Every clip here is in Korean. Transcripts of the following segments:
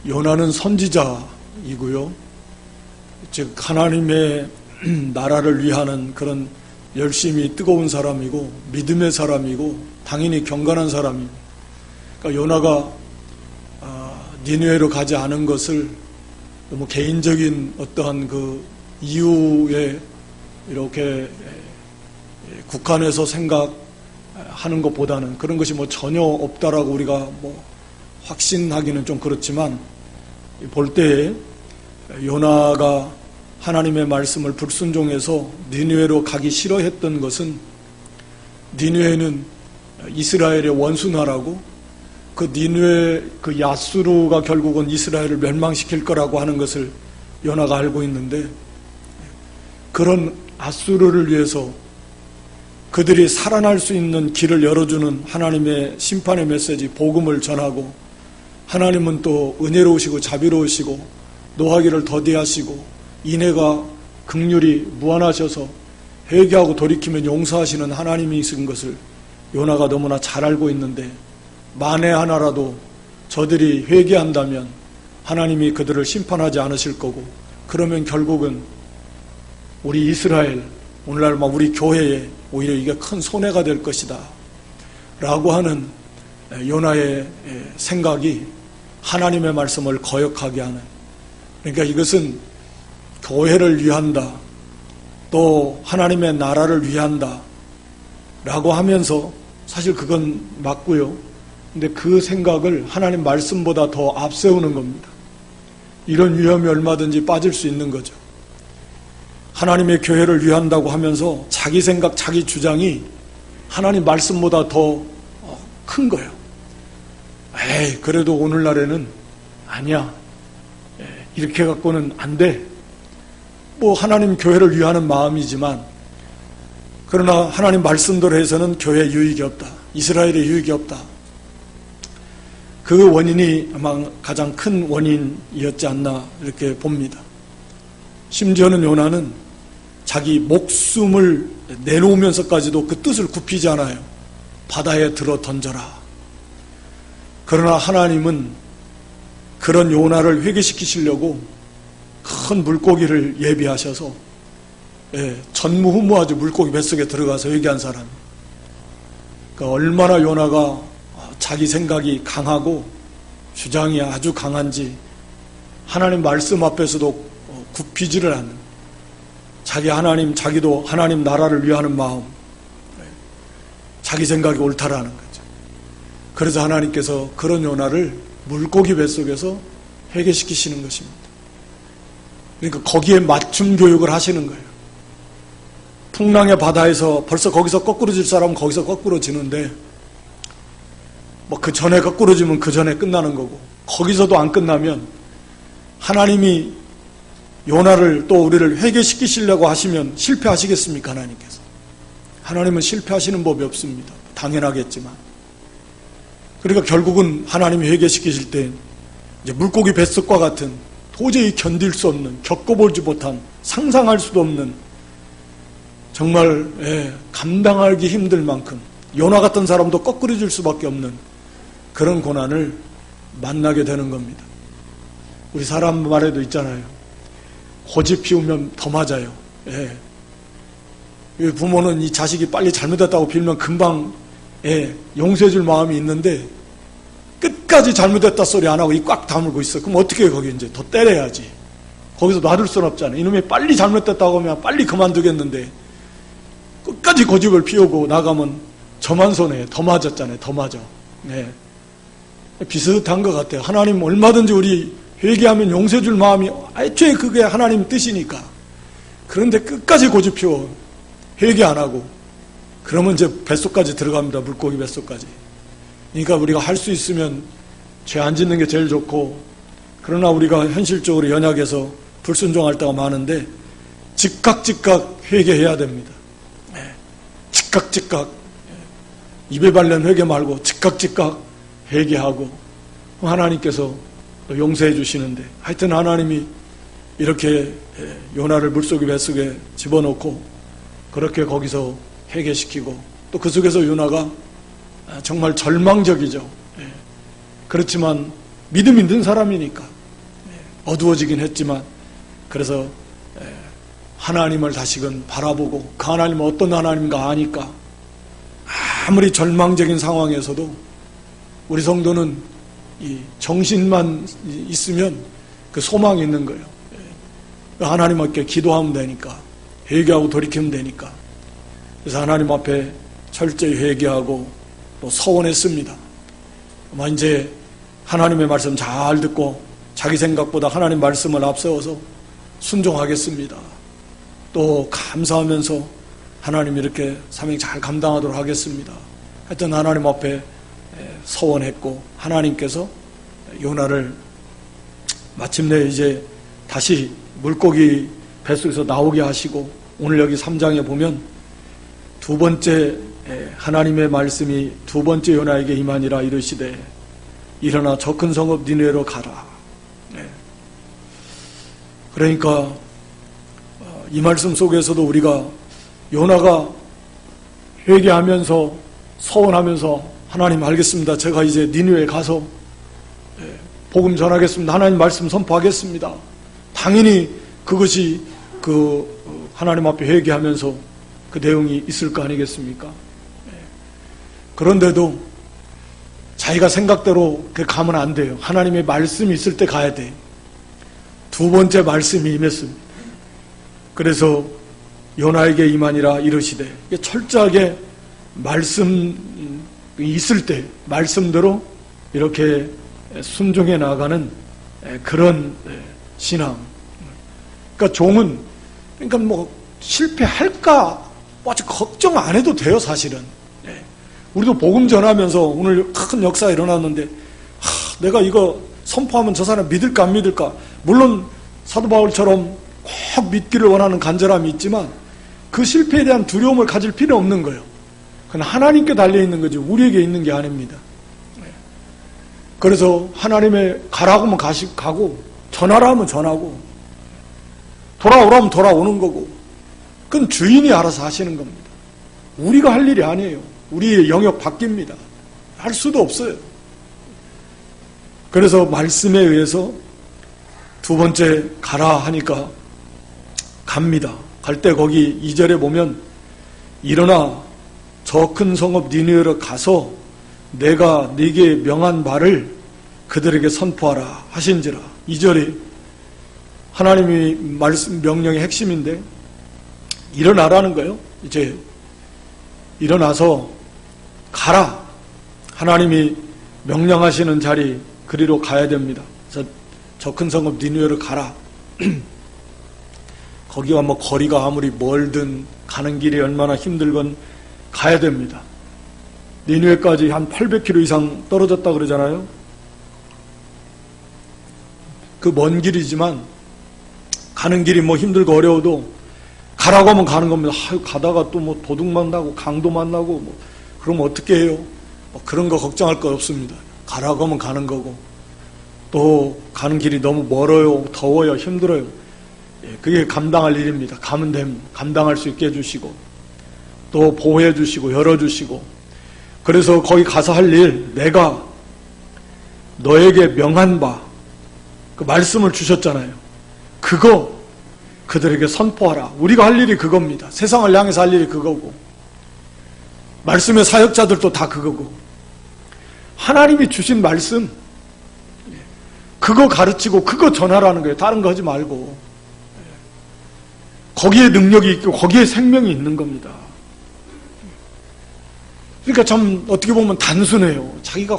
요나는 선지자이고요. 즉 하나님의 나라를 위하는 그런 열심히 뜨거운 사람이고 믿음의 사람이고 당연히 경건한 사람입니다. 그러니까 요나가 니느웨로 가지 않은 것을 너무 개인적인 어떠한 그 이유에 이렇게 국한해서 생각하는 것보다는 그런 것이 뭐 전혀 없다라고 우리가 뭐 확신하기는 좀 그렇지만 볼 때에 요나가 하나님의 말씀을 불순종해서 니느웨로 가기 싫어했던 것은 니느웨는 이스라엘의 원수나라고 그 니느웨 그 야수르가 결국은 이스라엘을 멸망시킬 거라고 하는 것을 요나가 알고 있는데 그런 아수르를 위해서 그들이 살아날 수 있는 길을 열어주는 하나님의 심판의 메시지 복음을 전하고 하나님은 또 은혜로우시고 자비로우시고 노하기를 더디하시고 인애가 긍휼이 무한하셔서 회개하고 돌이키면 용서하시는 하나님이신 것을 요나가 너무나 잘 알고 있는데 만에 하나라도 저들이 회개한다면 하나님이 그들을 심판하지 않으실 거고 그러면 결국은 우리 이스라엘 오늘날 막 우리 교회에 오히려 이게 큰 손해가 될 것이다 라고 하는 요나의 생각이 하나님의 말씀을 거역하게 하는, 그러니까 이것은 교회를 위한다 또 하나님의 나라를 위한다 라고 하면서 사실 그건 맞고요. 근데 그 생각을 하나님 말씀보다 더 앞세우는 겁니다. 이런 위험이 얼마든지 빠질 수 있는 거죠. 하나님의 교회를 위한다고 하면서 자기 생각, 자기 주장이 하나님 말씀보다 더 큰 거예요. 에이, 그래도 오늘날에는 아니야. 이렇게 갖고는 안 돼. 뭐 하나님 교회를 위하는 마음이지만 그러나 하나님 말씀대로 해서는 교회에 유익이 없다. 이스라엘에 유익이 없다. 그 원인이 아마 가장 큰 원인이었지 않나 이렇게 봅니다. 심지어는 요나는 자기 목숨을 내놓으면서까지도 그 뜻을 굽히지 않아요. 바다에 들어 던져라. 그러나 하나님은 그런 요나를 회개시키시려고 큰 물고기를 예비하셔서 전무후무하죠. 물고기 뱃속에 들어가서 회개한 사람. 그러니까 얼마나 요나가 자기 생각이 강하고 주장이 아주 강한지 하나님 말씀 앞에서도 굽히지를 않는 자기도 하나님 나라를 위하는 마음, 자기 생각이 옳다라는 거죠. 그래서 하나님께서 그런 요나를 물고기 뱃속에서 회개시키시는 것입니다. 그러니까 거기에 맞춤 교육을 하시는 거예요. 풍랑의 바다에서 벌써 거기서 거꾸로질 사람은 거기서 거꾸로지는데 뭐 그 전에 거꾸로지면 그 전에 끝나는 거고 거기서도 안 끝나면 하나님이 요나를 또 우리를 회개시키시려고 하시면 실패하시겠습니까? 하나님께서. 하나님은 실패하시는 법이 없습니다. 당연하겠지만. 그러니까 결국은 하나님이 회개시키실 때 이제 물고기 뱃속과 같은 도저히 견딜 수 없는, 겪어보지 못한, 상상할 수도 없는 정말 감당하기 힘들 만큼 요나 같은 사람도 거꾸로질 수밖에 없는 그런 고난을 만나게 되는 겁니다. 우리 사람 말에도 있잖아요. 고집 피우면 더 맞아요. 부모는 이 자식이 빨리 잘못했다고 빌면 금방 용서해 줄 마음이 있는데 끝까지 잘못했다 소리 안 하고 이 꽉 다물고 있어. 그럼 어떻게 해요? 거기 이제 더 때려야지. 거기서 놔둘 수는 없잖아요. 이놈이 빨리 잘못했다고 하면 빨리 그만두겠는데 끝까지 고집을 피우고 나가면 저만 손해. 더 맞았잖아요. 더 맞아. 비슷한 것 같아요. 하나님 얼마든지 우리 회개하면 용서해 줄 마음이 애초에 그게 하나님 뜻이니까. 그런데 끝까지 고집 피워 회개 안 하고 그러면 이제 뱃속까지 들어갑니다. 물고기 뱃속까지. 그러니까 우리가 할 수 있으면 죄 안 짓는 게 제일 좋고, 그러나 우리가 현실적으로 연약해서 불순종할 때가 많은데 즉각 회개해야 됩니다. 즉각 입에 발린 회개 말고 즉각 회개하고 하나님께서 용서해 주시는데, 하여튼 하나님이 이렇게 요나를 물속의 뱃속에 집어넣고 그렇게 거기서 회개시키고, 또 그 속에서 요나가 정말 절망적이죠. 그렇지만 믿음 있는 사람이니까 어두워지긴 했지만, 그래서 하나님을 다시금 바라보고 그 하나님은 어떤 하나님인가 아니까 아무리 절망적인 상황에서도 우리 성도는 이 정신만 있으면 그 소망이 있는 거예요. 하나님 앞에 기도하면 되니까, 회개하고 돌이키면 되니까. 그래서 하나님 앞에 철저히 회개하고 또 서원했습니다. 아마 이제 하나님의 말씀 잘 듣고 자기 생각보다 하나님 말씀을 앞세워서 순종하겠습니다. 또 감사하면서 하나님 이렇게 사명 잘 감당하도록 하겠습니다. 하여튼 하나님 앞에 서원했고, 하나님께서 요나를 마침내 이제 다시 물고기 뱃속에서 나오게 하시고, 오늘 여기 3장에 보면 두 번째 하나님의 말씀이 두 번째 요나에게 임하니라. 이르시되 일어나 저 큰 성읍 니느웨로 가라. 그러니까 이 말씀 속에서도 우리가 요나가 회개하면서 서원하면서, 하나님 알겠습니다, 제가 이제 니느웨에 가서 복음 전하겠습니다, 하나님 말씀 선포하겠습니다. 당연히 그것이 하나님 앞에 회개하면서 그 내용이 있을 거 아니겠습니까? 그런데도 자기가 생각대로 가면 안 돼요. 하나님의 말씀이 있을 때 가야 돼요. 두 번째 말씀이 임했습니다. 그래서 요나에게 임하니라. 이르시되, 철저하게 말씀 있을 때 말씀대로 이렇게 순종해 나가는 그런 신앙. 그러니까 종은, 그러니까 뭐 실패할까 아주 걱정 안 해도 돼요, 사실은. 우리도 복음 전하면서 오늘 큰 역사가 일어났는데, 내가 이거 선포하면 저 사람 믿을까 안 믿을까. 물론 사도 바울처럼 꼭 믿기를 원하는 간절함이 있지만 그 실패에 대한 두려움을 가질 필요 없는 거예요. 그건 하나님께 달려있는 거지 우리에게 있는 게 아닙니다. 그래서 하나님의 가라고 하면 가고, 전하라 하면 전하고, 돌아오라 하면 돌아오는 거고, 그건 주인이 알아서 하시는 겁니다. 우리가 할 일이 아니에요. 우리의 영역 바뀝니다. 할 수도 없어요. 그래서 말씀에 의해서 두 번째 가라 하니까 갑니다. 갈 때 거기 2절에 보면 일어나 저 큰 성읍 니느웨로 가서 내가 네게 명한 말을 그들에게 선포하라 하신지라. 2절이 하나님이 말씀 명령의 핵심인데, 일어나라는 거예요. 이제 일어나서 가라. 하나님이 명령하시는 자리 그리로 가야 됩니다. 저 큰 성읍 니느웨로 가라. 거기가 뭐 거리가 아무리 멀든 가는 길이 얼마나 힘들건 가야 됩니다. 니느웨까지 한 800km 이상 떨어졌다 그러잖아요. 그 먼 길이지만 가는 길이 뭐 힘들고 어려워도 가라고 하면 가는 겁니다. 가다가 또 뭐 도둑 만나고 강도 만나고 뭐 그러면 어떻게 해요? 뭐 그런 거 걱정할 거 없습니다. 가라고 하면 가는 거고, 또 가는 길이 너무 멀어요, 더워요, 힘들어요. 그게 감당할 일입니다. 가면 됩니다. 감당할 수 있게 해주시고 또 보호해 주시고 열어주시고. 그래서 거기 가서 할 일, 내가 너에게 명한 바, 그 말씀을 주셨잖아요. 그거 그들에게 선포하라. 우리가 할 일이 그겁니다. 세상을 향해서 할 일이 그거고, 말씀의 사역자들도 다 그거고, 하나님이 주신 말씀 그거 가르치고 그거 전하라는 거예요. 다른 거 하지 말고. 거기에 능력이 있고 거기에 생명이 있는 겁니다. 그러니까 참 어떻게 보면 단순해요. 자기가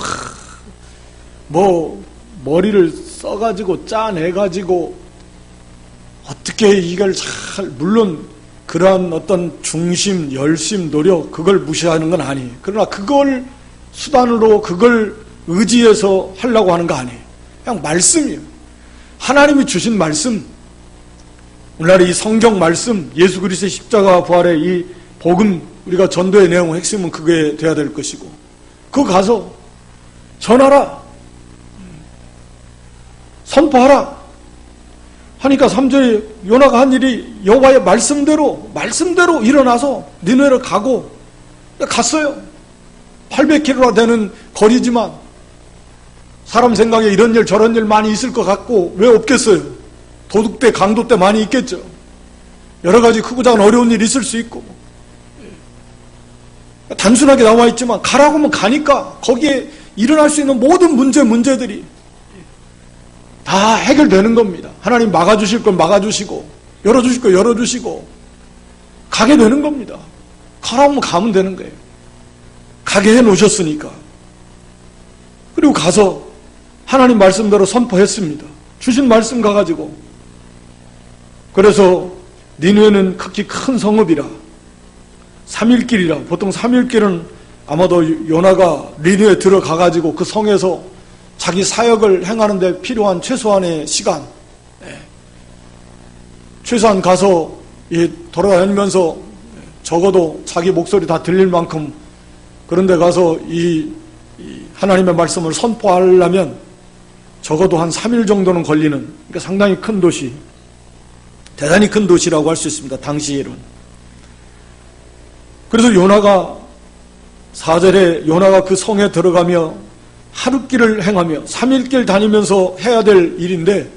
뭐 머리를 써가지고 짜내가지고 어떻게 이걸 잘, 물론 그러한 어떤 중심, 열심, 노력, 그걸 무시하는 건 아니에요. 그러나 그걸 수단으로, 그걸 의지해서 하려고 하는 거 아니에요. 그냥 말씀이에요. 하나님이 주신 말씀, 오늘날 이 성경 말씀, 예수 그리스도의 십자가 부활의 이 복음, 우리가 전도의 내용 핵심은 그게 돼야 될 것이고, 그거 가서 전하라, 선포하라 하니까 3절에 요나가 한 일이 여호와의 말씀대로 일어나서 니느웨로 가고, 갔어요. 800km나 되는 거리지만 사람 생각에 이런 일 저런 일 많이 있을 것 같고 왜 없겠어요? 도둑 때 강도 때 많이 있겠죠. 여러 가지 크고 작은 어려운 일이 있을 수 있고 단순하게 나와 있지만 가라고 하면 가니까 거기에 일어날 수 있는 모든 문제들이 다 해결되는 겁니다. 하나님 막아주실 걸 막아주시고 열어주실 걸 열어주시고 가게 되는 겁니다. 가라고 하면 가면 되는 거예요. 가게 해놓으셨으니까. 그리고 가서 하나님 말씀대로 선포했습니다. 주신 말씀 가가지고. 그래서 니느웨는 극히 큰 성읍이라 3일길이라 보통 3일길은 아마도 요나가 니느웨에 들어가가지고 그 성에서 자기 사역을 행하는 데 필요한 최소한의 시간 최소한 가서 돌아다니면서 적어도 자기 목소리 다 들릴 만큼 그런 데 가서 이 하나님의 말씀을 선포하려면 적어도 한 3일 정도는 걸리는 그러니까 상당히 큰 도시 대단히 큰 도시라고 할 수 있습니다. 당시에는. 그래서 요나가 4절에 요나가 그 성에 들어가며 하룻길을 행하며 3일길 다니면서 해야 될 일인데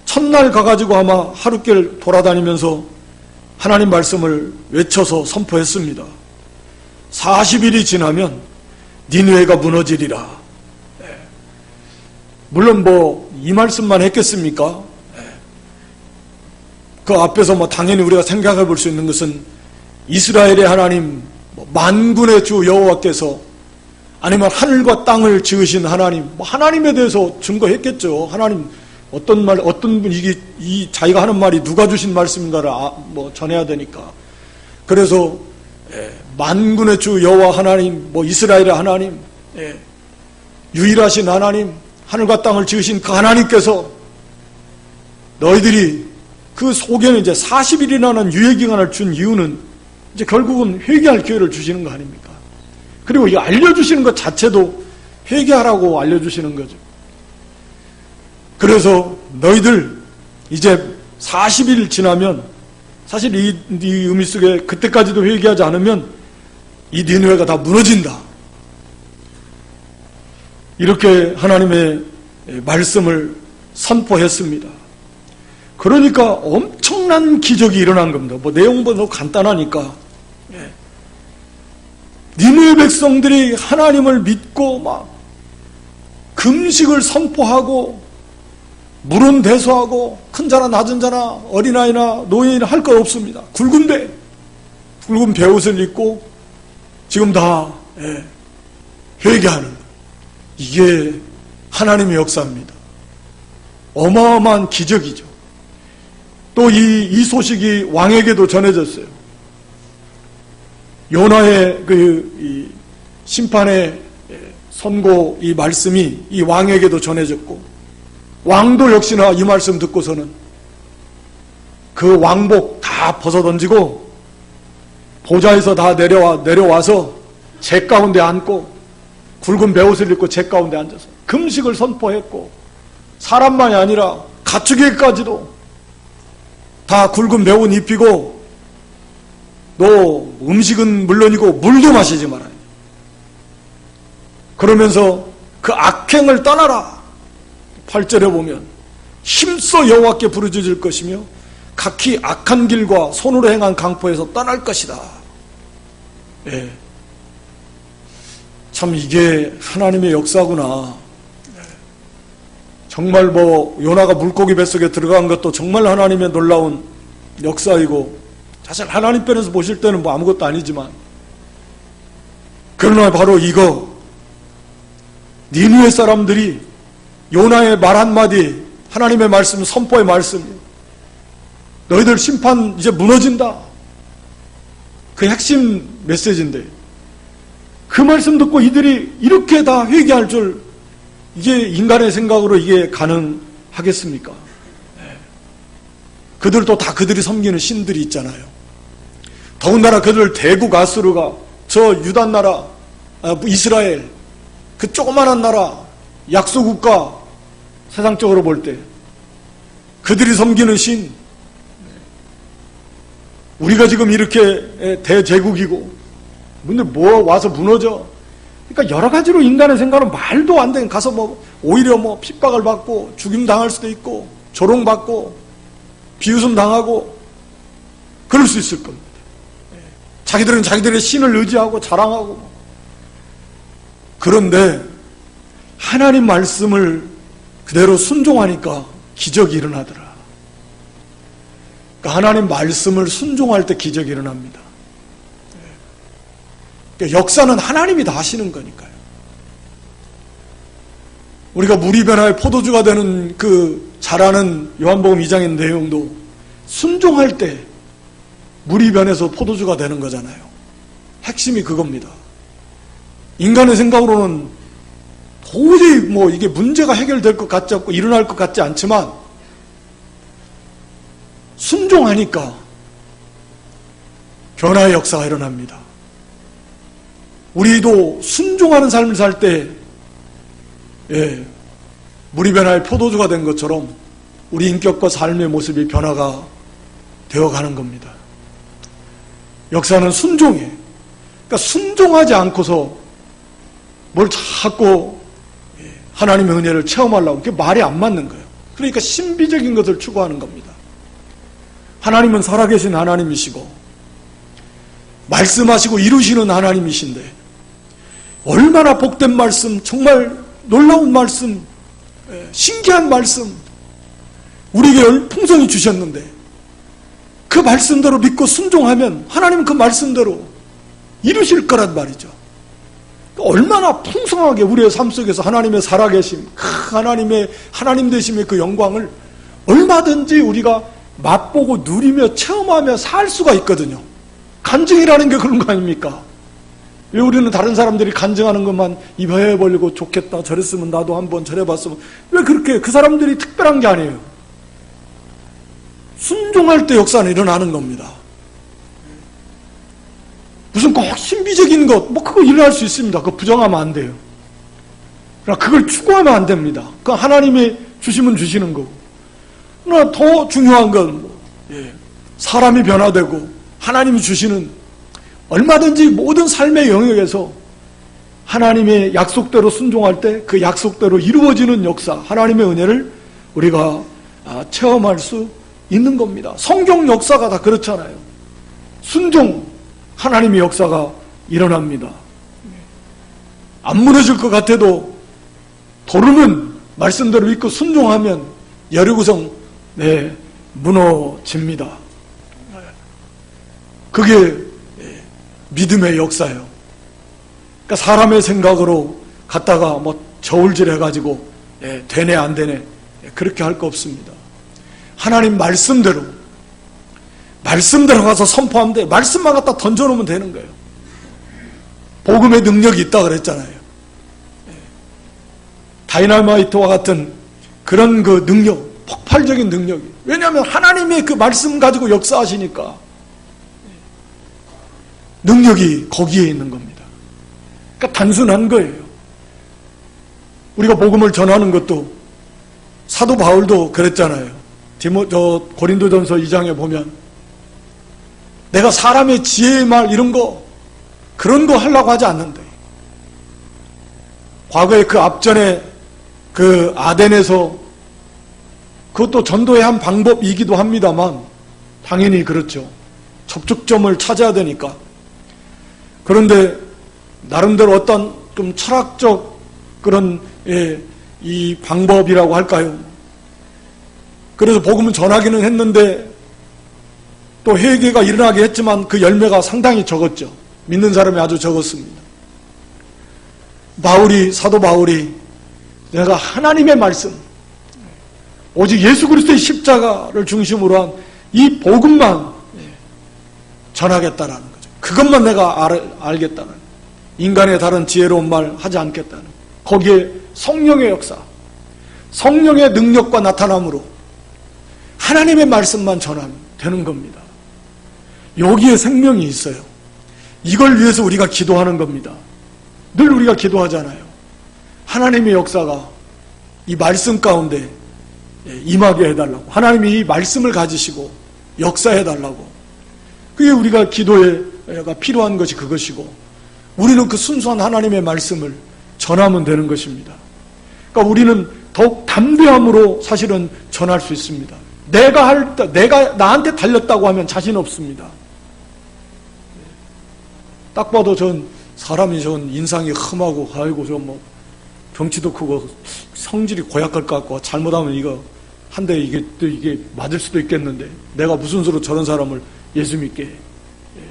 첫날 가가지고 아마 하룻길 돌아다니면서 하나님 말씀을 외쳐서 선포했습니다. 40일이 지나면 니느웨가 무너지리라. 물론 이 말씀만 했겠습니까? 그 앞에서 당연히 우리가 생각해 볼 수 있는 것은 이스라엘의 하나님, 만군의 주 여호와께서 아니면 하늘과 땅을 지으신 하나님, 하나님에 대해서 증거했겠죠. 하나님 어떤 분 이 자기가 하는 말이 누가 주신 말씀인가를 전해야 되니까. 그래서 만군의 주 여호와 하나님, 이스라엘의 하나님, 유일하신 하나님, 하늘과 땅을 지으신 그 하나님께서 너희들이 그 속에는 이제 40일이라는 유예기간을 준 이유는 이제 결국은 회개할 기회를 주시는 거 아닙니까? 그리고 이 알려주시는 것 자체도 회개하라고 알려주시는 거죠. 그래서 너희들 이제 40일 지나면 사실 이 의미 속에 그때까지도 회개하지 않으면 이 니느웨가 다 무너진다. 이렇게 하나님의 말씀을 선포했습니다. 그러니까 엄청난 기적이 일어난 겁니다. 내용도 너무 간단하니까. 니느웨 백성들이 하나님을 믿고 금식을 선포하고 물은 대소하고 큰 자나 낮은 자나 어린아이나 노인이나 할 것 없습니다. 굵은 배옷을 입고 지금 다 회개하는 이게 하나님의 역사입니다. 어마어마한 기적이죠. 또 이 소식이 왕에게도 전해졌어요. 요나의 이 심판의 선고 이 말씀이 이 왕에게도 전해졌고 왕도 역시나 이 말씀 듣고서는 그 왕복 다 벗어던지고 보좌에서 다 내려와서 제 가운데 앉고 굵은 베옷을 입고 제 가운데 앉아서 금식을 선포했고 사람만이 아니라 가축에게까지도 다 굵은 베옷 입히고 너 음식은 물론이고 물도 마시지 말아요. 그러면서 그 악행을 떠나라. 8절에 보면 힘써 여호와께 부르짖을 것이며 각히 악한 길과 손으로 행한 강포에서 떠날 것이다. 참 이게 하나님의 역사구나. 정말 요나가 물고기 뱃속에 들어간 것도 정말 하나님의 놀라운 역사이고 사실 하나님 편에서 보실 때는 아무것도 아니지만 그러나 바로 이거 니느웨 사람들이 요나의 말 한마디 하나님의 말씀 선포의 말씀 너희들 심판 이제 무너진다 그 핵심 메시지인데 그 말씀 듣고 이들이 이렇게 다 회개할 줄 이게 인간의 생각으로 이게 가능하겠습니까? 그들도 다 그들이 섬기는 신들이 있잖아요. 더군다나 그들 대국 아수르가 저 유다 나라 이스라엘 그 조그만한 나라 약소국가 세상적으로 볼 때 그들이 섬기는 신 우리가 지금 이렇게 대제국이고 근데 와서 무너져 그러니까 여러 가지로 인간의 생각은 말도 안 되는, 가서 뭐 오히려 뭐 핍박을 받고 죽임 당할 수도 있고 조롱받고 비웃음 당하고 그럴 수 있을 겁니다. 자기들은 자기들의 신을 의지하고 자랑하고. 그런데 하나님 말씀을 그대로 순종하니까 기적이 일어나더라. 그러니까 하나님 말씀을 순종할 때 기적이 일어납니다. 그러니까 역사는 하나님이 다 하시는 거니까요. 우리가 물이 변화의 포도주가 되는 그 잘하는 요한복음 2장의 내용도 순종할 때 물이 변해서 포도주가 되는 거잖아요. 핵심이 그겁니다. 인간의 생각으로는 도저히 뭐 이게 문제가 해결될 것 같지 않고 일어날 것 같지 않지만 순종하니까 변화의 역사가 일어납니다. 우리도 순종하는 삶을 살 때 물이 변화의 포도주가 된 것처럼 우리 인격과 삶의 모습이 변화가 되어가는 겁니다. 역사는 순종이에요. 그러니까 순종하지 않고서 뭘 자꾸 하나님의 은혜를 체험하려고, 그게 말이 안 맞는 거예요. 그러니까 신비적인 것을 추구하는 겁니다. 하나님은 살아계신 하나님이시고 말씀하시고 이루시는 하나님이신데 얼마나 복된 말씀, 정말 놀라운 말씀, 신기한 말씀 우리에게 풍성히 주셨는데 그 말씀대로 믿고 순종하면 하나님은 그 말씀대로 이루실 거란 말이죠. 얼마나 풍성하게 우리의 삶 속에서 하나님의 살아계심, 하나님 되심의 그 영광을 얼마든지 우리가 맛보고 누리며 체험하며 살 수가 있거든요. 간증이라는 게 그런 거 아닙니까? 왜 우리는 다른 사람들이 간증하는 것만 입에 벌리고 좋겠다, 저랬으면 나도 한번 저래봤으면, 왜 그렇게 그 사람들이 특별한 게 아니에요. 순종할 때 역사는 일어나는 겁니다. 무슨 꼭 신비적인 것, 뭐 그거 일어날 수 있습니다. 그거 부정하면 안 돼요. 그러나 그걸 추구하면 안 됩니다. 그건 하나님이 주시면 주시는 거고. 그러나 더 중요한 건 사람이 변화되고 하나님이 주시는 얼마든지 모든 삶의 영역에서 하나님의 약속대로 순종할 때 그 약속대로 이루어지는 역사, 하나님의 은혜를 우리가 체험할 수 있는 겁니다. 성경 역사가 다 그렇잖아요. 순종, 하나님의 역사가 일어납니다. 안 무너질 것 같아도 도름은 말씀대로 믿고 순종하면 여리고성 무너집니다. 그게 믿음의 역사예요. 그러니까 사람의 생각으로 갖다가 뭐 저울질 해가지고 되네 안 되네 그렇게 할 거 없습니다. 하나님 말씀대로 가서 선포하면 돼. 말씀만 갖다 던져놓으면 되는 거예요. 복음의 능력이 있다 그랬잖아요. 다이나마이트와 같은 그런 그 능력, 폭발적인 능력이. 왜냐하면 하나님의 그 말씀 가지고 역사하시니까 능력이 거기에 있는 겁니다. 그러니까 단순한 거예요. 우리가 복음을 전하는 것도 사도 바울도 그랬잖아요. 고린도전서 2장에 보면 내가 사람의 지혜의 말 이런 거 그런 거 하려고 하지 않는데 과거에 그 앞전에 그 아덴에서 그것도 전도의 한 방법이기도 합니다만 당연히 그렇죠. 접촉점을 찾아야 되니까. 그런데 나름대로 어떤 좀 철학적 그런 이 방법이라고 할까요? 그래서 복음은 전하기는 했는데 또 회개가 일어나게 했지만 그 열매가 상당히 적었죠. 믿는 사람이 아주 적었습니다. 사도 바울이 내가 하나님의 말씀, 오직 예수 그리스도의 십자가를 중심으로 한 이 복음만 전하겠다라는 거죠. 그것만 내가 알겠다는, 인간의 다른 지혜로운 말 하지 않겠다는, 거기에 성령의 역사, 성령의 능력과 나타남으로 하나님의 말씀만 전하면 되는 겁니다. 여기에 생명이 있어요. 이걸 위해서 우리가 기도하는 겁니다. 늘 우리가 기도하잖아요. 하나님의 역사가 이 말씀 가운데 임하게 해달라고. 하나님이 이 말씀을 가지시고 역사해달라고. 그게 우리가 기도가 필요한 것이 그것이고, 우리는 그 순수한 하나님의 말씀을 전하면 되는 것입니다. 그러니까 우리는 더욱 담대함으로 사실은 전할 수 있습니다. 내가 나한테 달렸다고 하면 자신 없습니다. 딱 봐도 사람이 인상이 흠하고, 아이고, 덩치도 크고, 성질이 고약할 것 같고, 잘못하면 한 대 이게 맞을 수도 있겠는데, 내가 무슨 수로 저런 사람을 예수 믿게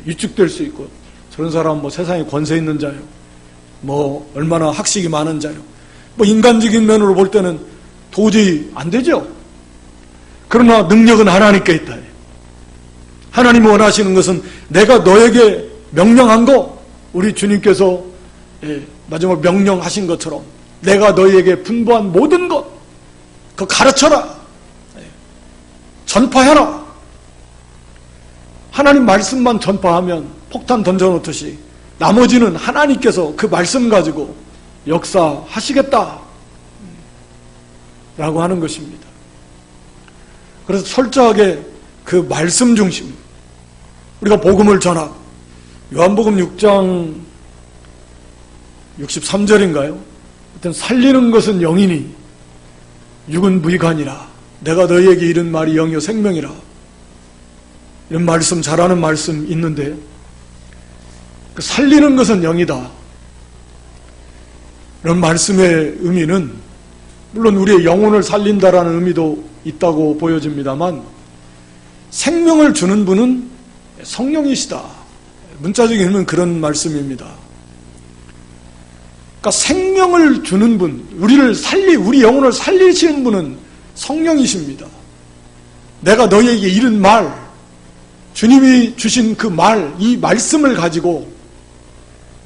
위축될 수 있고, 저런 사람 세상에 권세 있는 자요, 얼마나 학식이 많은 자요, 인간적인 면으로 볼 때는 도저히 안 되죠. 그러나 능력은 하나님께 있다. 하나님이 원하시는 것은 내가 너에게 명령한 거, 우리 주님께서 마지막 명령하신 것처럼 내가 너희에게 분부한 모든 것, 그거 가르쳐라, 전파해라. 하나님 말씀만 전파하면 폭탄 던져놓듯이 나머지는 하나님께서 그 말씀 가지고 역사하시겠다 라고 하는 것입니다. 그래서 철저하게 그 말씀 중심, 우리가 복음을 전하, 요한복음 6장 63절인가요? 하여튼 살리는 것은 영이니 육은 무익하니라. 내가 너희에게 이른 말이 영이요 생명이라. 이런 말씀, 잘하는 말씀 있는데, 그 살리는 것은 영이다. 이런 말씀의 의미는 물론 우리의 영혼을 살린다라는 의미도 있다고 보여집니다만, 생명을 주는 분은 성령이시다. 문자적인 의미는 그런 말씀입니다. 그러니까 생명을 주는 분, 우리 영혼을 살리시는 분은 성령이십니다. 내가 너희에게 이른 말, 주님이 주신 그 말, 이 말씀을 가지고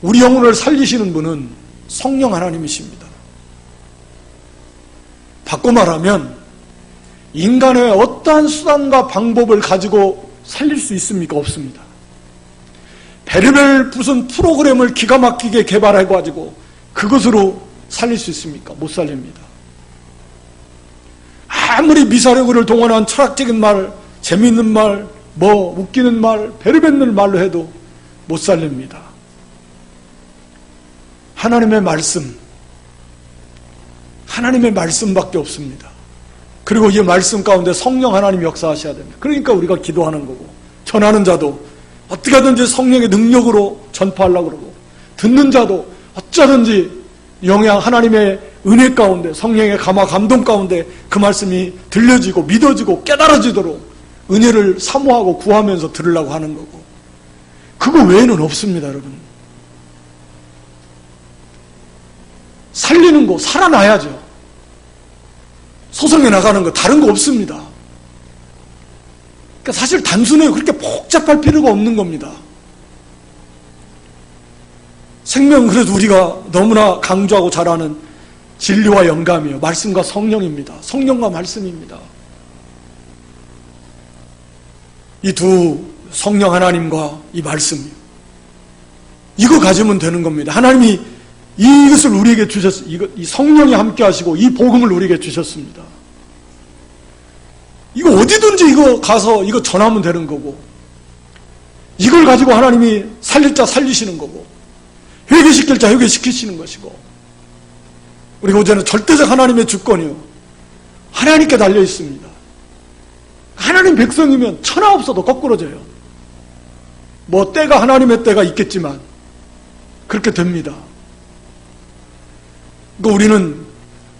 우리 영혼을 살리시는 분은 성령 하나님이십니다. 바꿔 말하면 인간의 어떠한 수단과 방법을 가지고 살릴 수 있습니까? 없습니다. 베르벨 무슨 프로그램을 기가 막히게 개발해가지고 그것으로 살릴 수 있습니까? 못 살립니다. 아무리 미사력을 동원한 철학적인 말, 재미있는 말, 웃기는 말, 베르벨 말로 해도 못 살립니다. 하나님의 말씀밖에 없습니다. 그리고 이 말씀 가운데 성령 하나님 역사하셔야 됩니다. 그러니까 우리가 기도하는 거고, 전하는 자도 어떻게 하든지 성령의 능력으로 전파하려고 그러고, 듣는 자도 어쩌든지 하나님의 은혜 가운데, 성령의 감화 감동 가운데 그 말씀이 들려지고 믿어지고 깨달아지도록 은혜를 사모하고 구하면서 들으려고 하는 거고, 그거 외에는 없습니다. 여러분, 살리는 거, 살아나야죠. 소송해 나가는 거 다른 거 없습니다. 그러니까 사실 단순해요. 그렇게 복잡할 필요가 없는 겁니다. 생명은 그래도 우리가 너무나 강조하고 잘하는 진리와 영감이에요. 말씀과 성령입니다. 성령과 말씀입니다. 이 두 성령 하나님과 이 말씀, 이거 가지면 되는 겁니다. 하나님이 이것을 우리에게 주셨습니다. 이 성령이 함께 하시고 이 복음을 우리에게 주셨습니다. 이거 어디든지 가서 전하면 되는 거고, 이걸 가지고 하나님이 살릴 자 살리시는 거고, 회개시킬 자 회개시키시는 것이고, 우리가 오전에 절대적 하나님의 주권이요, 하나님께 달려 있습니다. 하나님 백성이면 천하 없어도 거꾸로져요. 때가 하나님의 때가 있겠지만 그렇게 됩니다. 그러니까 우리는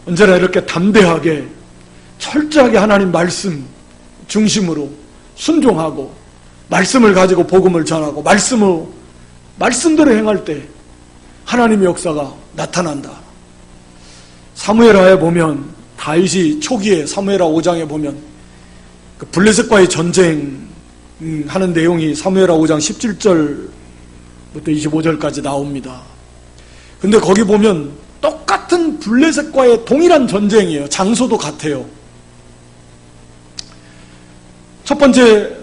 언제나 이렇게 담대하게 철저하게 하나님 말씀 중심으로 순종하고, 말씀을 가지고 복음을 전하고, 말씀대로 행할 때 하나님의 역사가 나타난다. 사무엘하에 보면, 다윗이 초기에 사무엘하 5장에 보면 그 블레셋과의 전쟁하는 내용이 사무엘하 5장 17절부터 25절까지 나옵니다. 근데 거기 보면 똑같은 블레셋과의 동일한 전쟁이에요. 장소도 같아요. 첫 번째,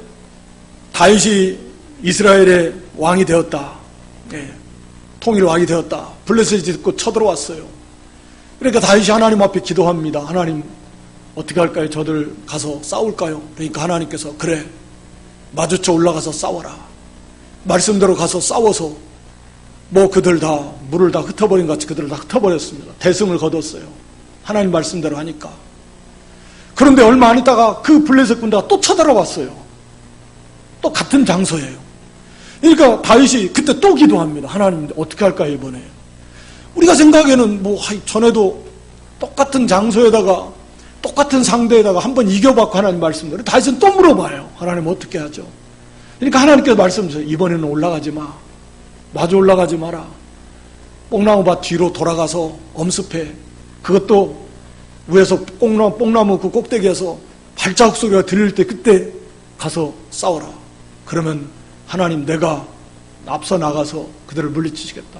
다윗이 이스라엘의 왕이 되었다. 통일 왕이 되었다. 블레셋이 듣고 쳐들어왔어요. 그러니까 다윗이 하나님 앞에 기도합니다. 하나님, 어떻게 할까요? 저들 가서 싸울까요? 그러니까 하나님께서, 그래, 마주쳐 올라가서 싸워라. 말씀대로 가서 싸워서 뭐 그들 다 물을 다 흩어버린 것 같이 그들을 다 흩어버렸습니다. 대승을 거뒀어요. 하나님 말씀대로 하니까. 그런데 얼마 안 있다가 그 블레셋 군대가 또 쳐들어왔어요. 또 같은 장소예요. 그러니까 다윗이 그때 또 기도합니다. 하나님 어떻게 할까요 이번에? 우리가 생각에는 뭐 전에도 똑같은 장소에다가 똑같은 상대에다가 한번 이겨봤고 하나님 말씀대로 다윗은 또 물어봐요. 하나님 어떻게 하죠? 그러니까 하나님께서 말씀하세요. 이번에는 올라가지 마. 마주 올라가지 마라. 뽕나무밭 뒤로 돌아가서 엄습해. 그것도 위에서 뽕나무 그 꼭대기에서 발자국 소리가 들릴 때 그때 가서 싸워라. 그러면 하나님 내가 앞서 나가서 그들을 물리치시겠다.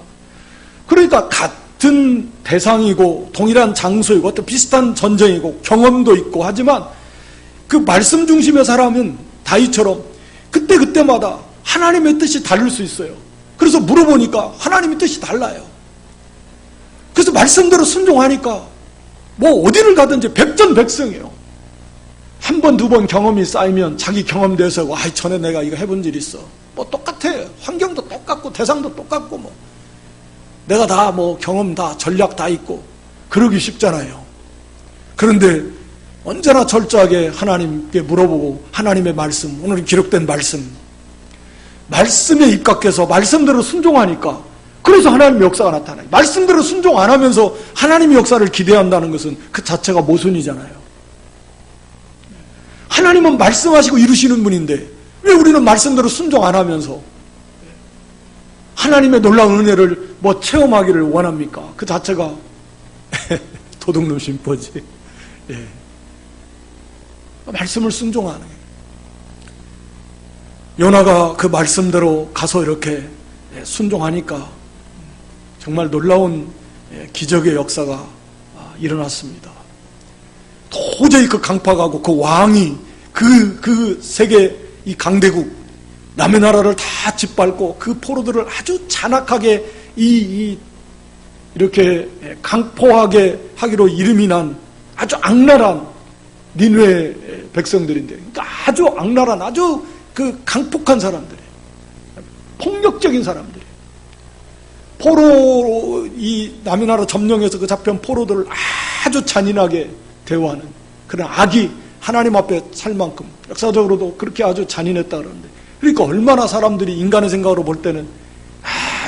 그러니까 같은 대상이고 동일한 장소이고 어떤 비슷한 전쟁이고 경험도 있고 하지만 그 말씀 중심의 사람은 다윗처럼 그때마다 하나님의 뜻이 다를 수 있어요. 그래서 물어보니까 하나님의 뜻이 달라요. 그래서 말씀대로 순종하니까 뭐 어디를 가든지 백전백승이에요. 한 번, 두 번 경험이 쌓이면 자기 경험 대해서 전에 내가 이거 해본 일 있어. 뭐 똑같아요. 환경도 똑같고 대상도 똑같고 뭐 내가 다 뭐 경험 다 전략 다 있고 그러기 쉽잖아요. 그런데 언제나 철저하게 하나님께 물어보고 하나님의 말씀, 오늘 기록된 말씀에 입각해서 말씀대로 순종하니까 그래서 하나님의 역사가 나타나요. 말씀대로 순종 안 하면서 하나님의 역사를 기대한다는 것은 그 자체가 모순이잖아요. 하나님은 말씀하시고 이루시는 분인데 왜 우리는 말씀대로 순종 안 하면서 하나님의 놀라운 은혜를 뭐 체험하기를 원합니까? 그 자체가 도둑놈 심보지. 예. 말씀을 순종하는 거예요. 요나가 그 말씀대로 가서 이렇게 순종하니까 정말 놀라운 기적의 역사가 일어났습니다. 도저히 그 강팍하고 그 왕이 그 세계 이 강대국 남의 나라를 다 짓밟고 그 포로들을 아주 잔악하게 이렇게 강포하게 하기로 이름이 난 아주 악랄한 니느웨 백성들인데, 그러니까 아주 악랄한 아주 그 강폭한 사람들이에요. 폭력적인 사람들이에요. 포로 이 남의 나라 점령해서 그 잡혀온 포로들을 아주 잔인하게 대우하는 그런 악이 하나님 앞에 살 만큼 역사적으로도 그렇게 아주 잔인했다 그러는데, 그러니까 얼마나 사람들이 인간의 생각으로 볼 때는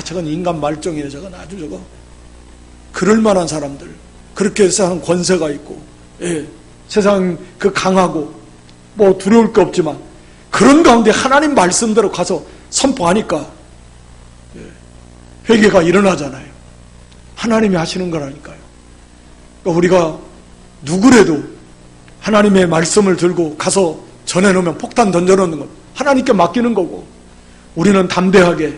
저건 인간 말종이네, 저건 아주 저거 그럴 만한 사람들, 그렇게 세상 권세가 있고 세상 그 강하고 뭐 두려울 게 없지만 그런 가운데 하나님 말씀대로 가서 선포하니까 회개가 일어나잖아요. 하나님이 하시는 거라니까요. 그러니까 우리가 누구래도 하나님의 말씀을 들고 가서 전해놓으면 폭탄 던져놓는 것 하나님께 맡기는 거고, 우리는 담대하게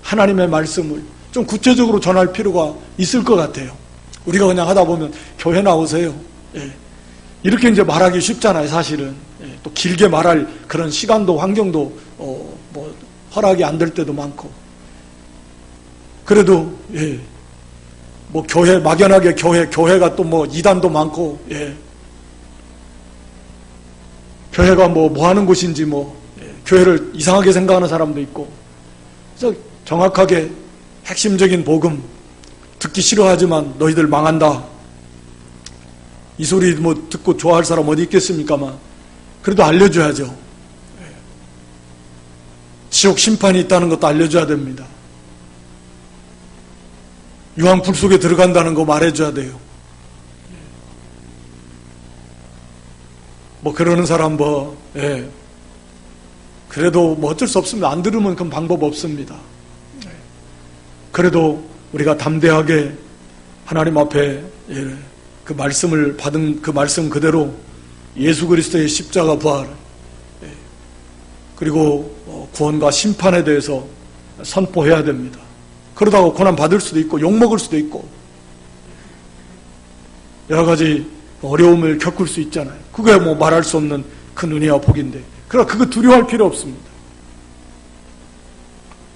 하나님의 말씀을 좀 구체적으로 전할 필요가 있을 것 같아요. 우리가 그냥 하다 보면 교회 나오세요, 이렇게 이제 말하기 쉽잖아요. 사실은 또 길게 말할 그런 시간도 환경도 뭐 허락이 안 될 때도 많고, 그래도 뭐 교회 막연하게 교회가 또 뭐 이단도 많고, 교회가 뭐 하는 곳인지 교회를 이상하게 생각하는 사람도 있고, 그래서 정확하게 핵심적인 복음, 듣기 싫어하지만 너희들 망한다, 이 소리 뭐 듣고 좋아할 사람 어디 있겠습니까만 그래도 알려줘야죠. 지옥 심판이 있다는 것도 알려줘야 됩니다. 유황 불 속에 들어간다는 거 말해줘야 돼요. 뭐 그러는 사람 그래도 뭐 어쩔 수 없습니다. 안 들으면 그건 방법 없습니다. 그래도 우리가 담대하게 하나님 앞에 그 말씀을 받은 그 말씀 그대로 예수 그리스도의 십자가 부활, 그리고 구원과 심판에 대해서 선포해야 됩니다. 그러다가 고난 받을 수도 있고 욕먹을 수도 있고 여러 가지 어려움을 겪을 수 있잖아요. 그게 뭐 말할 수 없는 큰 은혜와 복인데, 그러나 그거 두려워할 필요 없습니다.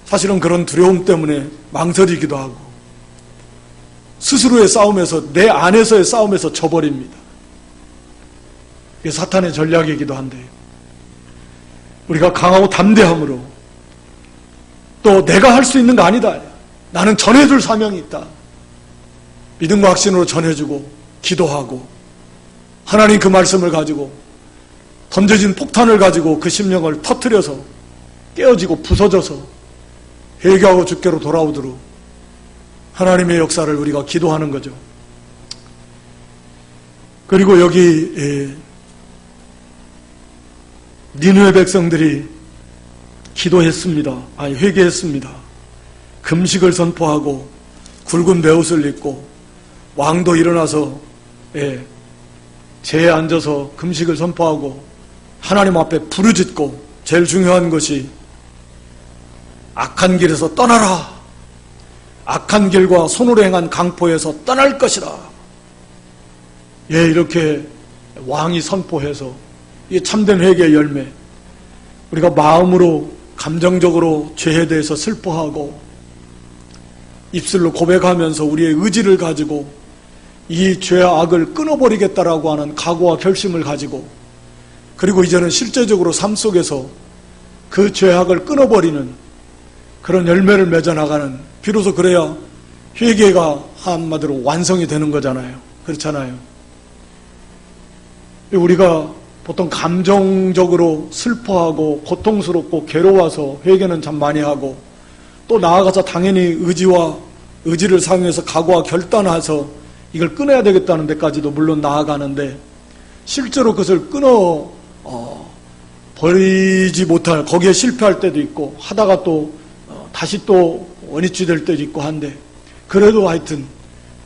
사실은 그런 두려움 때문에 망설이기도 하고 스스로의 싸움에서, 내 안에서의 싸움에서 져버립니다. 이게 사탄의 전략이기도 한데, 우리가 강하고 담대함으로 또 내가 할 수 있는 거 아니다, 나는 전해줄 사명이 있다. 믿음과 확신으로 전해주고 기도하고 하나님 그 말씀을 가지고 던져진 폭탄을 가지고 그 심령을 터뜨려서 깨어지고 부서져서 회개하고 주께로 돌아오도록 하나님의 역사를 우리가 기도하는 거죠. 그리고 여기 니느웨 백성들이 기도했습니다. 회개했습니다. 금식을 선포하고 굵은 베옷을 입고 왕도 일어나서 제에 앉아서 금식을 선포하고 하나님 앞에 부르짖고 제일 중요한 것이 악한 길에서 떠나라. 악한 길과 손으로 행한 강포에서 떠날 것이라. 이렇게 왕이 선포해서 이 참된 회개의 열매, 우리가 마음으로 감정적으로 죄에 대해서 슬퍼하고 입술로 고백하면서 우리의 의지를 가지고 이 죄와 악을 끊어버리겠다라고 하는 각오와 결심을 가지고, 그리고 이제는 실제적으로 삶 속에서 그 죄악을 끊어버리는 그런 열매를 맺어나가는, 비로소 그래야 회개가 한마디로 완성이 되는 거잖아요. 그렇잖아요. 우리가 보통 감정적으로 슬퍼하고 고통스럽고 괴로워서 회개는 참 많이 하고, 또 나아가서 당연히 의지를 사용해서 각오와 결단해서 이걸 끊어야 되겠다는 데까지도 물론 나아가는데, 실제로 그것을 버리지 못할, 거기에 실패할 때도 있고 하다가 또 다시 또 원위치 될 때도 있고 한데, 그래도 하여튼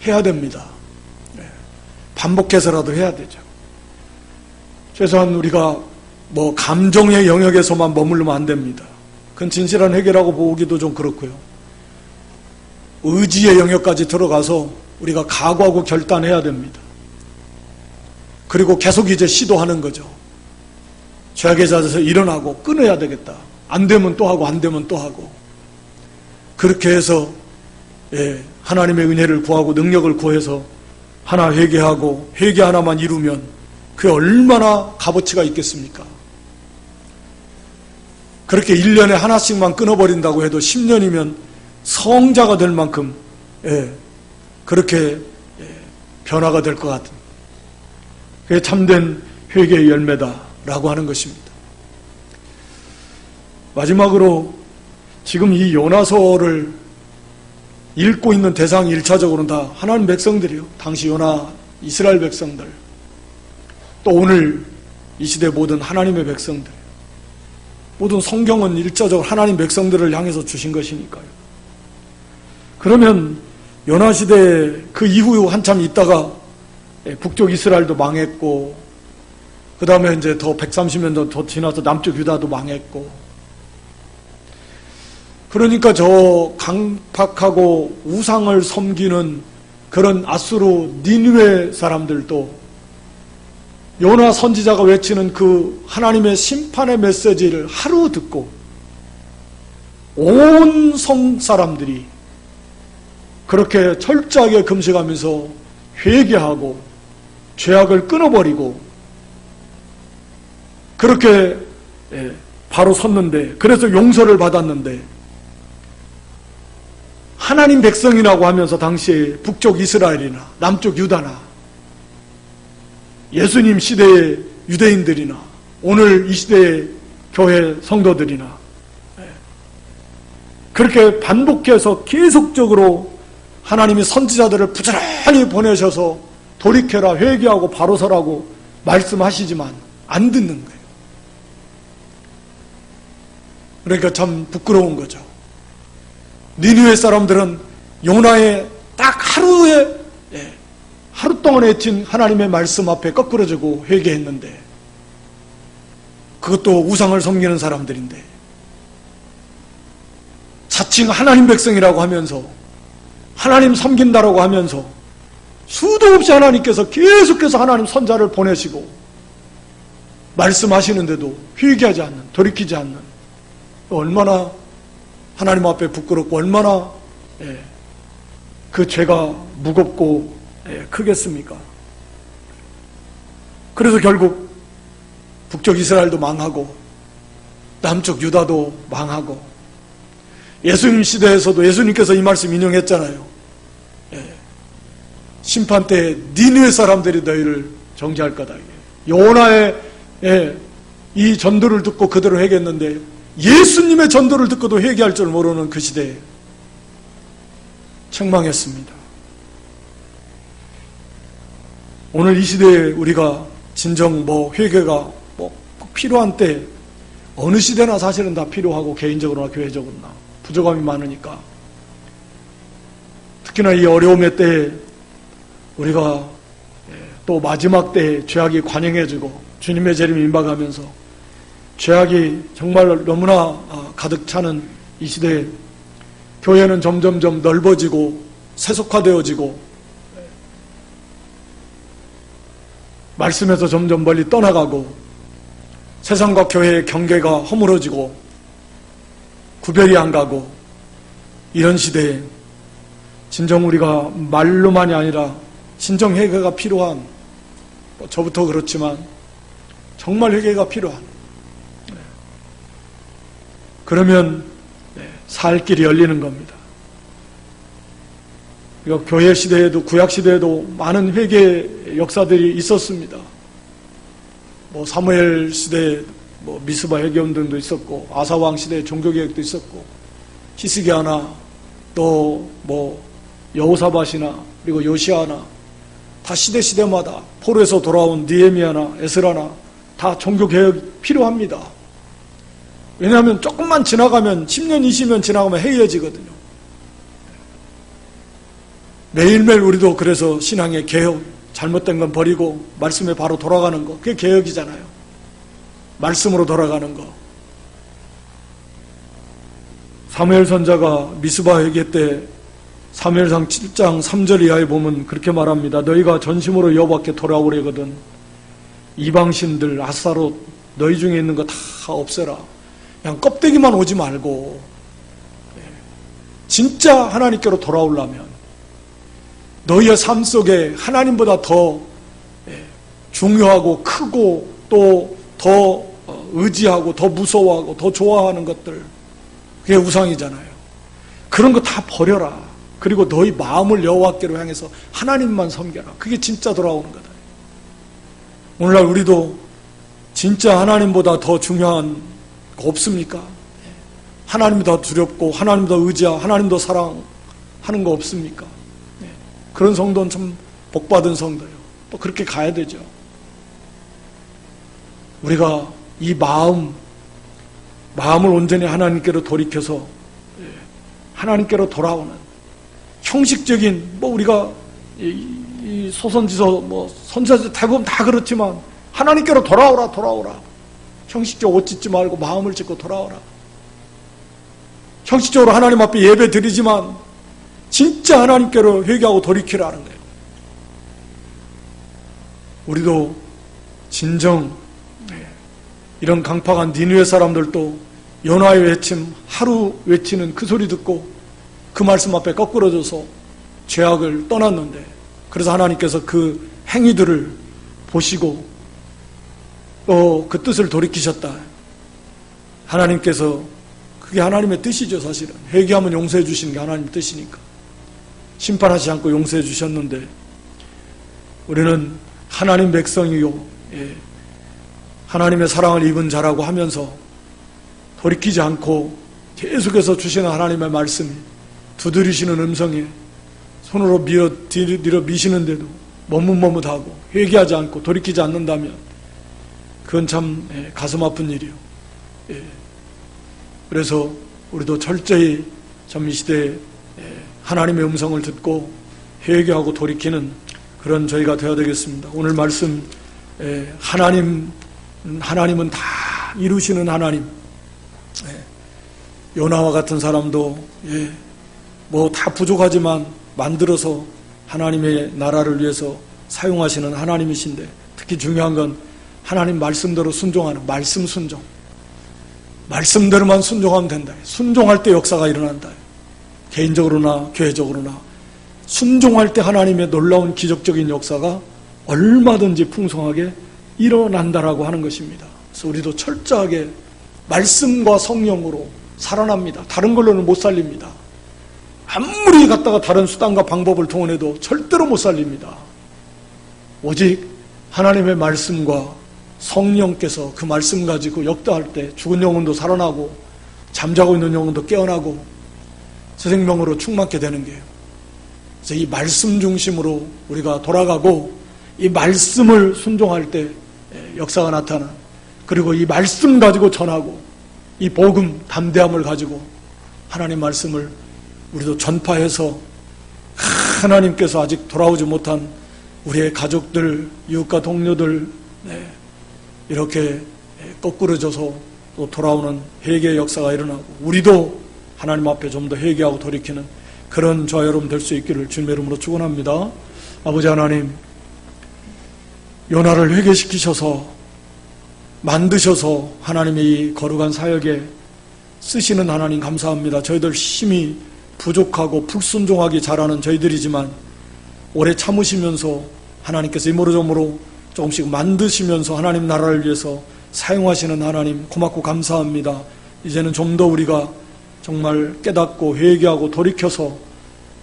해야 됩니다. 반복해서라도 해야 되죠. 최소한 우리가 감정의 영역에서만 머무르면 안 됩니다. 그건 진실한 회개라고 보기도 좀 그렇고요. 의지의 영역까지 들어가서 우리가 각오하고 결단해야 됩니다. 그리고 계속 이제 시도하는 거죠. 죄악의 자세에서 일어나고 끊어야 되겠다. 안 되면 또 하고 안 되면 또 하고. 그렇게 해서 하나님의 은혜를 구하고 능력을 구해서 하나 회개하고 회개 하나만 이루면 그게 얼마나 값어치가 있겠습니까? 그렇게 1년에 하나씩만 끊어버린다고 해도 10년이면 성자가 될 만큼 그렇게 변화가 될 것 같은, 그게 참된 회개의 열매다라고 하는 것입니다. 마지막으로 지금 이 요나서를 읽고 있는 대상이 1차적으로는 다 하나님 백성들이요. 당시 요나 이스라엘 백성들, 또 오늘 이 시대 모든 하나님의 백성들, 모든 성경은 일차적으로 하나님 백성들을 향해서 주신 것이니까요. 그러면 요나 시대 그 이후 한참 있다가 북쪽 이스라엘도 망했고, 그 다음에 이제 더 130년 더 지나서 남쪽 유다도 망했고, 그러니까 저 강팍하고 우상을 섬기는 그런 아수르 니느웨 사람들도 요나 선지자가 외치는 그 하나님의 심판의 메시지를 하루 듣고 온 성 사람들이 그렇게 철저하게 금식하면서 회개하고 죄악을 끊어버리고 그렇게 바로 섰는데, 그래서 용서를 받았는데, 하나님 백성이라고 하면서 당시에 북쪽 이스라엘이나 남쪽 유다나 예수님 시대의 유대인들이나 오늘 이 시대의 교회 성도들이나 그렇게 반복해서 계속적으로 하나님이 선지자들을 부지런히 보내셔서 돌이켜라, 회개하고 바로 서라고 말씀하시지만 안 듣는 거예요. 그러니까 참 부끄러운 거죠. 니느웨 사람들은 요나의 딱 하루 동안 외친 하나님의 말씀 앞에 거꾸러지고 회개했는데, 그것도 우상을 섬기는 사람들인데, 자칭 하나님 백성이라고 하면서 하나님 섬긴다라고 하면서 수도 없이 하나님께서 계속해서 하나님 선자를 보내시고 말씀하시는데도 회개하지 않는, 돌이키지 않는, 얼마나 하나님 앞에 부끄럽고 얼마나 그 죄가 무겁고 크겠습니까? 그래서 결국 북쪽 이스라엘도 망하고 남쪽 유다도 망하고 예수님 시대에서도 예수님께서 이 말씀 인용했잖아요. 심판 때 니느웨 사람들이 너희를 정죄할 거다. 요나의 이 전도를 듣고 그대로 회개했는데 예수님의 전도를 듣고도 회개할 줄 모르는 그 시대에 책망했습니다. 오늘 이 시대에 우리가 진정 회개가 필요한 때 어느 시대나 사실은 다 필요하고 개인적으로나 교회적으로나 부족함이 많으니까 특히나 이 어려움의 때에 우리가 또 마지막 때에 죄악이 관영해지고 주님의 재림이 임박하면서 죄악이 정말 너무나 가득 차는 이 시대에 교회는 점점점 넓어지고 세속화되어지고 말씀에서 점점 멀리 떠나가고 세상과 교회의 경계가 허물어지고 구별이 안 가고 이런 시대에 진정 우리가 말로만이 아니라 진정 회개가 필요한 저부터 그렇지만 정말 회개가 필요한 그러면 살 길이 열리는 겁니다. 교회 시대에도 구약 시대에도 많은 회개 역사들이 있었습니다. 사무엘 시대에 미스바 회개운동도 있었고 아사왕 시대에 종교개혁도 있었고 히스기야나 또 여호사밧이나 그리고 요시아나 다 시대마다 포로에서 돌아온 느헤미야나 에스라나 다 종교개혁이 필요합니다. 왜냐하면 조금만 지나가면 10년 20년 지나가면 해이해지거든요. 매일매일 우리도 그래서 신앙의 개혁, 잘못된 건 버리고 말씀에 바로 돌아가는 거, 그게 개혁이잖아요. 말씀으로 돌아가는 거. 사무엘 선자가 미스바 회개 때 사무엘상 7장 3절 이하에 보면 그렇게 말합니다. 너희가 전심으로 여호와께 돌아오려거든 이방신들 아사롯 너희 중에 있는 거 다 없애라. 그냥 껍데기만 오지 말고 진짜 하나님께로 돌아오려면 너희의 삶 속에 하나님보다 더 중요하고 크고 또 더 의지하고 더 무서워하고 더 좋아하는 것들 그게 우상이잖아요. 그런 거 다 버려라. 그리고 너희 마음을 여호와께로 향해서 하나님만 섬겨라. 그게 진짜 돌아오는 거다. 오늘날 우리도 진짜 하나님보다 더 중요한 거 없습니까? 하나님이 더 두렵고 하나님 더 의지하고 하나님 더 사랑하는 거 없습니까? 그런 성도는 참 복받은 성도예요. 또 그렇게 가야 되죠. 우리가 이 마음을 온전히 하나님께로 돌이켜서 하나님께로 돌아오는 형식적인 우리가 이 소선지서 선지자 대부분 다 그렇지만 하나님께로 돌아오라. 형식적으로 옷 찢지 말고 마음을 찢고 돌아오라. 형식적으로 하나님 앞에 예배 드리지만 진짜 하나님께로 회개하고 돌이키라는 거예요. 우리도 진정 이런 강팍한 니느웨 사람들도 요나의 외침 하루 외치는 그 소리 듣고 그 말씀 앞에 거꾸러져서 죄악을 떠났는데 그래서 하나님께서 그 행위들을 보시고 또 그 뜻을 돌이키셨다. 하나님께서 그게 하나님의 뜻이죠. 사실은 회개하면 용서해 주시는 게 하나님의 뜻이니까 심판하지 않고 용서해 주셨는데 우리는 하나님 백성이요 하나님의 사랑을 입은 자라고 하면서 돌이키지 않고 계속해서 주시는 하나님의 말씀이 두드리시는 음성에 손으로 밀어 미시는데도 머뭇머뭇하고 회개하지 않고 돌이키지 않는다면 그건 참 가슴 아픈 일이요. 그래서 우리도 철저히 참 이 시대에 하나님의 음성을 듣고 회개하고 돌이키는 그런 저희가 되어야 되겠습니다. 오늘 말씀 하나님은 다 이루시는 하나님. 요나와 같은 사람도 다 부족하지만 만들어서 하나님의 나라를 위해서 사용하시는 하나님이신데 특히 중요한 건 하나님 말씀대로 순종하는 말씀 순종. 말씀대로만 순종하면 된다. 순종할 때 역사가 일어난다. 개인적으로나 교회적으로나 순종할 때 하나님의 놀라운 기적적인 역사가 얼마든지 풍성하게 일어난다라고 하는 것입니다. 그래서 우리도 철저하게 말씀과 성령으로 살아납니다. 다른 걸로는 못 살립니다. 아무리 갖다가 다른 수단과 방법을 동원해도 절대로 못 살립니다. 오직 하나님의 말씀과 성령께서 그 말씀 가지고 역사할 때 죽은 영혼도 살아나고 잠자고 있는 영혼도 깨어나고 새 생명으로 충만케 되는 거예요. 그래서 이 말씀 중심으로 우리가 돌아가고 이 말씀을 순종할 때 역사가 나타나, 그리고 이 말씀 가지고 전하고 이 복음 담대함을 가지고 하나님 말씀을 우리도 전파해서 하나님께서 아직 돌아오지 못한 우리의 가족들, 이웃과 동료들 이렇게 거꾸러져서 또 돌아오는 회개의 역사가 일어나고 우리도 하나님 앞에 좀 더 회개하고 돌이키는 그런 저와 여러분 될 수 있기를 주님의 이름으로 축원합니다. 아버지 하나님, 요나를 회개시키셔서 만드셔서 하나님의 이 거룩한 사역에 쓰시는 하나님 감사합니다. 저희들 힘이 부족하고 불순종하기 잘하는 저희들이지만 오래 참으시면서 하나님께서 이모저모로 조금씩 만드시면서 하나님 나라를 위해서 사용하시는 하나님 고맙고 감사합니다. 이제는 좀 더 우리가 정말 깨닫고 회개하고 돌이켜서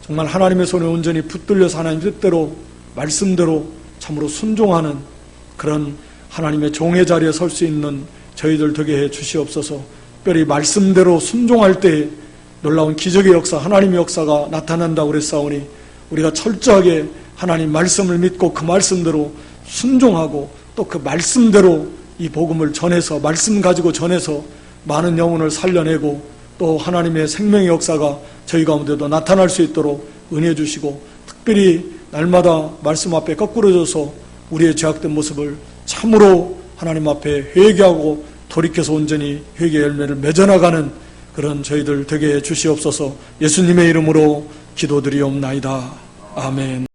정말 하나님의 손에 온전히 붙들려서 하나님 뜻대로 말씀대로 참으로 순종하는 그런 하나님의 종의 자리에 설 수 있는 저희들 되게 해 주시옵소서. 특별히 말씀대로 순종할 때 놀라운 기적의 역사, 하나님의 역사가 나타난다고 그랬사오니 우리가 철저하게 하나님 말씀을 믿고 그 말씀대로 순종하고 또 그 말씀대로 이 복음을 전해서 말씀 가지고 전해서 많은 영혼을 살려내고 또 하나님의 생명의 역사가 저희 가운데도 나타날 수 있도록 은혜 주시고, 특별히 날마다 말씀 앞에 거꾸러져서 우리의 죄악된 모습을 참으로 하나님 앞에 회개하고 돌이켜서 온전히 회개의 열매를 맺어나가는 그런 저희들 되게 해 주시옵소서. 예수님의 이름으로 기도드리옵나이다. 아멘.